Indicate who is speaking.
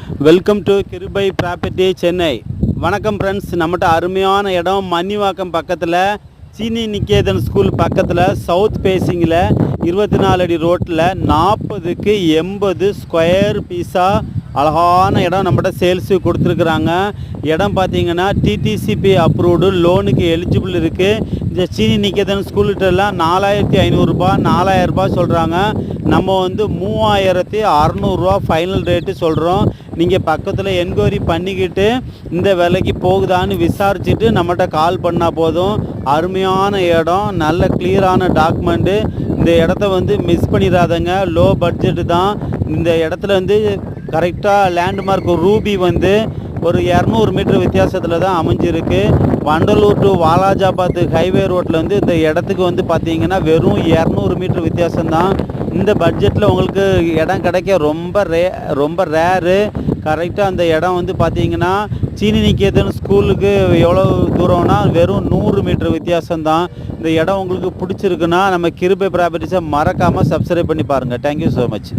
Speaker 1: Welcome to கிருபை property Chennai. வணக்கம் friends, நம்மகிட்ட அருமையான இடம் மன்னிவாக்கம் பக்கத்தில் சீனி நிகேதன் ஸ்கூல் பக்கத்தில் சவுத் ஃபேஸிங்கில் 24 அடி ரோட்டில் 40க்கு 80 ஸ்கொயர் பீஸாக அழகான இடம் நம்மகிட்ட சேல்ஸுக்கு கொடுத்துருக்குறாங்க. இடம் பார்த்தீங்கன்னா டிடிசிபி அப்ரூவ்டு, லோனுக்கு எலிஜிபிள் இருக்குது. இந்த சீனி நிகேதன் ஸ்கூல்கிட்டலாம் 4500 4000 சொல்கிறாங்க. நம்ம வந்து 3600 ஃபைனல் ரேட்டு சொல்கிறோம். நீங்கள் பக்கத்தில் என்கொயரி பண்ணிக்கிட்டு இந்த விலைக்கு போகுதான்னு விசாரிச்சுட்டு நம்மகிட்ட கால் பண்ணால் போதும். அருமையான இடம், நல்ல கிளியரான டாக்குமெண்ட்டு. இந்த இடத்த வந்து மிஸ் பண்ணிடாதங்க. லோ பட்ஜெட்டு தான். இந்த இடத்துல வந்து கரெக்டாக லேண்ட்மார்க் ரூபி வந்து ஒரு 200 மீட்டர் வித்தியாசத்தில் தான் அமைஞ்சிருக்கு. வண்டலூர் டு வாலாஜாபாத் ஹைவே ரோட்டில் வந்து இந்த இடத்துக்கு வந்து பார்த்தீங்கன்னா வெறும் 200 மீட்டர் வித்தியாசம்தான். இந்த பட்ஜெட்டில் உங்களுக்கு இடம் கிடைக்க ரொம்ப ரேரு. கரெக்டாக அந்த இடம் வந்து பார்த்தீங்கன்னா சீனி நிகேதன் ஸ்கூலுக்கு எவ்வளோ தூரம்னா வெறும் 100 மீட்டர் வித்தியாசம்தான். இந்த இடம் உங்களுக்கு பிடிச்சிருக்குன்னா நம்ம கிருபை ப்ராப்பர்ட்டிஸை மறக்காமல் சப்ஸ்கிரைப் பண்ணி பாருங்கள். Thank you so much.